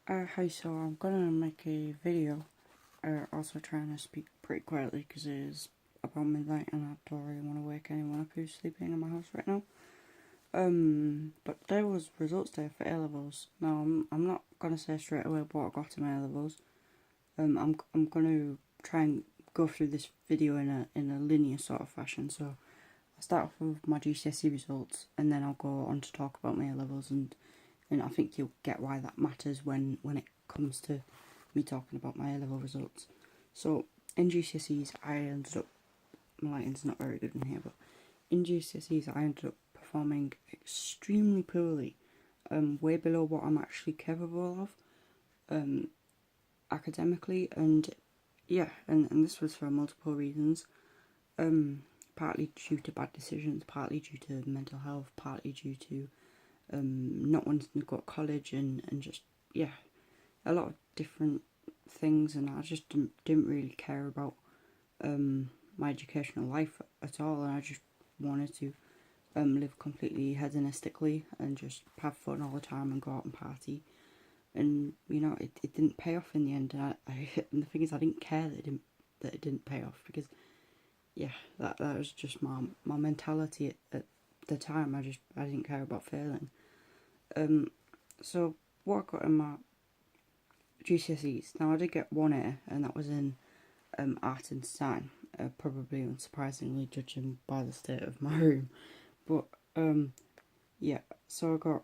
Hi, so I'm gonna make a video, also trying to speak pretty quietly because it is about midnight and I don't really want to wake anyone up who's sleeping in my house right now. But there was results day for A-levels. Now, I'm not gonna say straight away what I got in my A-levels. I'm gonna try and go through this video in a linear sort of fashion, so I'll start off with my GCSE results and then I'll go on to talk about my A-levels and I think you'll get why that matters when it comes to me talking about my A-level results. So in GCSEs I ended up, my lighting's not very good in here, but in GCSEs I ended up performing extremely poorly, way below what I'm actually capable of, academically, and yeah, and this was for multiple reasons, partly due to bad decisions, partly due to mental health, partly due to not wanting to go to college, and just, yeah, a lot of different things, and I just didn't really care about my educational life at all, and I just wanted to live completely hedonistically and just have fun all the time and go out and party. And you know, it didn't pay off in the end, and and the thing is, I didn't care that it didn't pay off, because yeah, that was just my mentality at the time. I didn't care about failing. So what I got in my GCSEs, now I did get 1A, and that was in art and design, probably unsurprisingly judging by the state of my room. But yeah, so I got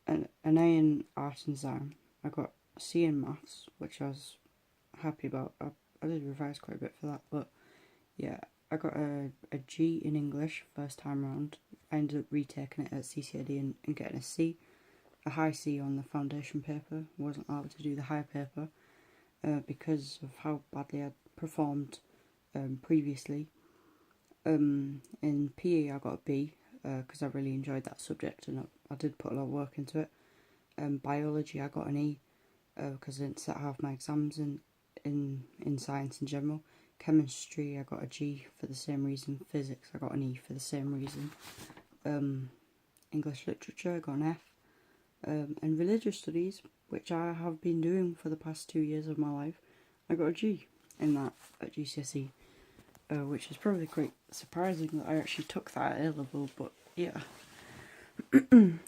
an A in art and design. I got a C in maths, which I was happy about. I did revise quite a bit for that, but yeah, I got a G in English first time round. I ended up retaking it at CCAD and getting a C, a high C on the foundation paper. Wasn't allowed to do the high paper because of how badly I'd performed previously. In PE I got a B because I really enjoyed that subject and I did put a lot of work into it. Biology I got an E because I didn't set half my exams in science in general. Chemistry I got a G for the same reason. Physics I got an E for the same reason. English literature I got an F. And religious studies, which I have been doing for the past 2 years of my life, I got a G in that at GCSE, which is probably quite surprising that I actually took that at A-level, but yeah.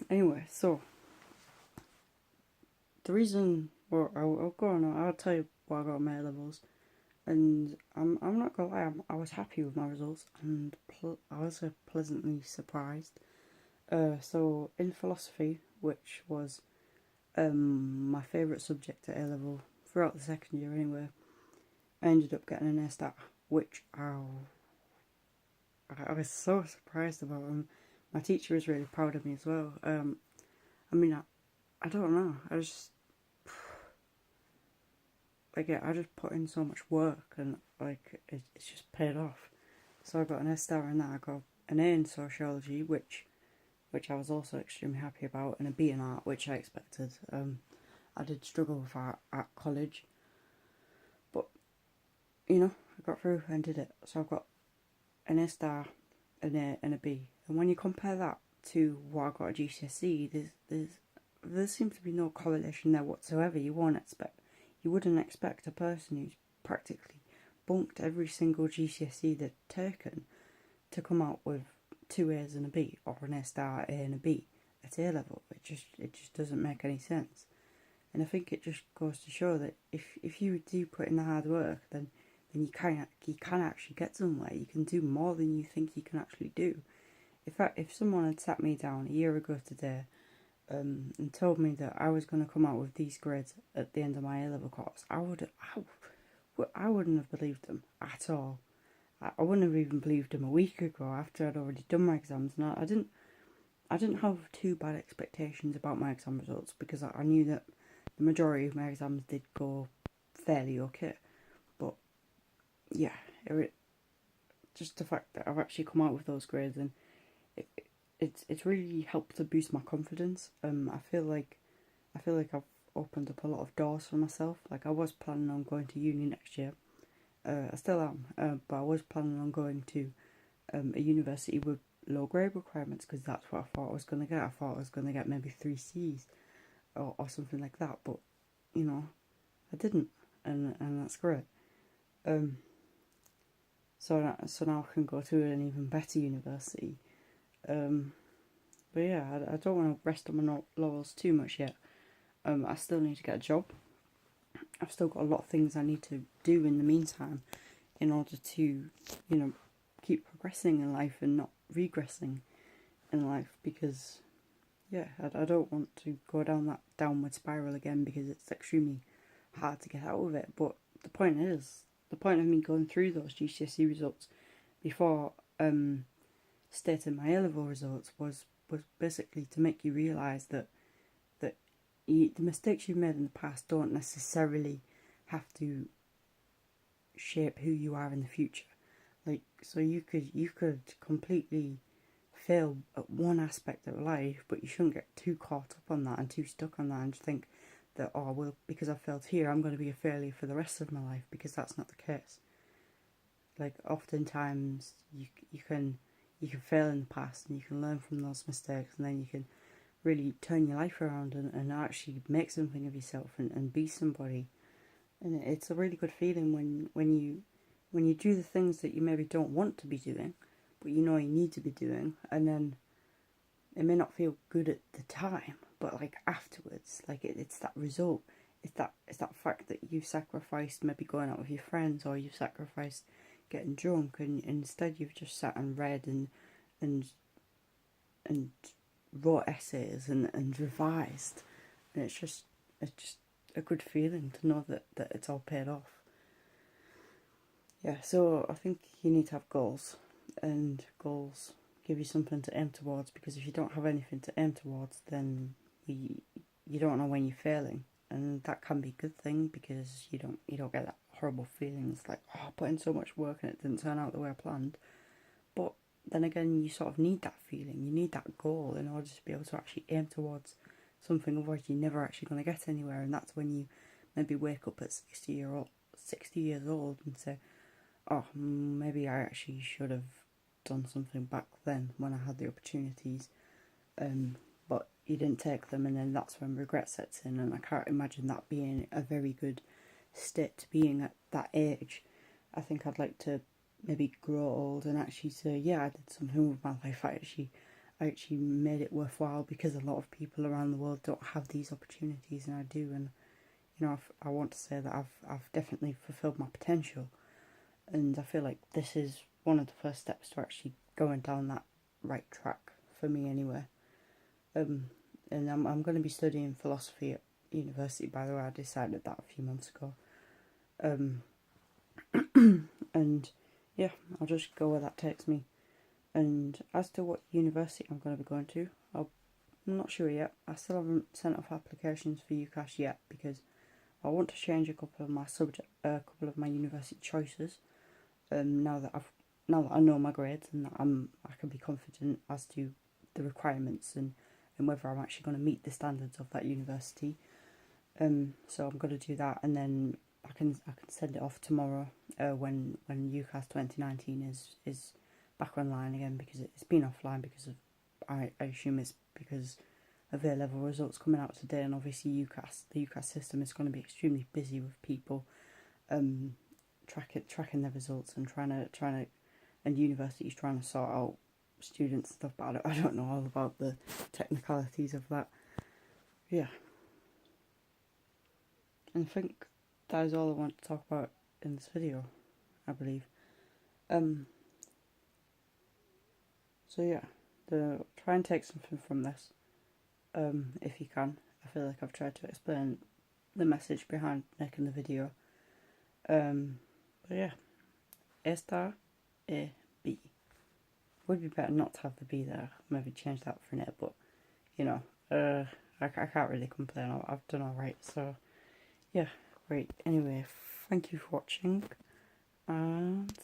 Anyway, so the reason, well, I'll go on, I'll tell you what I got in my A-levels, and I'm not gonna lie, I was happy with my results, and I was pleasantly surprised. So in philosophy, which was my favourite subject at A-level throughout the second year anyway, I ended up getting an A star, which I was so surprised about. My teacher was really proud of me as well. I mean, I don't know. I just like I just put in so much work, and like it's just paid off. So I got an S star in that. I got an A in sociology, which I was also extremely happy about, and a B in art, which I expected. I did struggle with art at college, but you know, I got through and did it. So I've got an A star, an A, and a B. And when you compare that to what I got at GCSE, there seems to be no correlation there whatsoever. You wouldn't expect a person who's practically bunked every single GCSE they've taken to come out with 2 A's and a B, or an A star, A and a B at A level. It just doesn't make any sense. And I think it just goes to show that if you do put in the hard work, then you can actually get somewhere. You can do more than you think you can actually do. If someone had sat me down a year ago today, and told me that I was going to come out with these grades at the end of my A-level course, I wouldn't have believed them at all. I wouldn't have even believed them a week ago after I'd already done my exams, and I didn't have too bad expectations about my exam results because I knew that the majority of my exams did go fairly okay. But yeah, just the fact that I've actually come out with those grades, and it's really helped to boost my confidence. I feel like I've opened up a lot of doors for myself. Like, I was planning on going to uni next year. I still am, but I was planning on going to a university with low grade requirements, because that's what I thought I was going to get. I thought I was going to get maybe 3 C's or something like that. But you know, I didn't, and that's great. So now I can go to an even better university. But yeah, I don't want to rest on my laurels too much yet. I still need to get a job. I've still got a lot of things I need to do in the meantime in order to, keep progressing in life and not regressing in life, because, yeah, I don't want to go down that downward spiral again, because it's extremely hard to get out of it. But the point of me going through those GCSE results before stating my A-level results was basically to make you realise that the mistakes you've made in the past don't necessarily have to shape who you are in the future. Like, so you could completely fail at one aspect of life, but you shouldn't get too caught up on that and too stuck on that and think that, oh, well, because I failed here, I'm going to be a failure for the rest of my life, because that's not the case. Like, oftentimes you can fail in the past and you can learn from those mistakes, and then you can really turn your life around and actually make something of yourself and be somebody. And it's a really good feeling when you do the things that you maybe don't want to be doing, but you know you need to be doing, and then it may not feel good at the time, but like afterwards, like it's that result, it's that fact that you've sacrificed maybe going out with your friends, or you've sacrificed getting drunk, and instead you've just sat and read and wrote essays and revised, and it's just a good feeling to know that it's all paid off. Yeah, so I think you need to have goals, and goals give you something to aim towards, because if you don't have anything to aim towards, then you don't know when you're failing, and that can be a good thing, because you don't get that horrible feelings like, oh, I put in so much work and it didn't turn out the way I planned. But then again, you sort of need that feeling, you need that goal in order to be able to actually aim towards something, otherwise you're never actually going to get anywhere. And that's when you maybe wake up at 60 years old and say, oh, maybe I actually should have done something back then when I had the opportunities, but you didn't take them, and then that's when regret sets in. And I can't imagine that being a very good state to be in at that age. I think I'd like to maybe grow old and actually say, yeah, I did something with my life. I actually made it worthwhile, because a lot of people around the world don't have these opportunities, and I do. And I want to say that I've definitely fulfilled my potential, and I feel like this is one of the first steps to actually going down that right track for me, anyway. And I'm going to be studying philosophy at university. By the way, I decided that a few months ago. And yeah, I'll just go where that takes me. And as to what university I'm going to be going to, I'm not sure yet. I still haven't sent off applications for UCAS yet, because I want to change a couple of my university choices. Now that I know my grades, and that I can be confident as to the requirements and whether I'm actually going to meet the standards of that university. So I'm going to do that, and then I can send it off tomorrow, when UCAS 2019 is back online again, because it's been offline because of, I assume it's because of A-level results coming out today, and obviously the UCAS system is going to be extremely busy with people tracking their results and trying to and universities trying to sort out students and stuff, but I don't know all about the technicalities of that. Yeah. And I think that is all I want to talk about in this video, I believe. So yeah, try and take something from this, if you can. I feel like I've tried to explain the message behind making the video. But yeah, A star, A, B. Would be better not to have the B there. Maybe change that for it, but I can't really complain. I've done alright, so yeah, great. Anyway, thank you for watching, and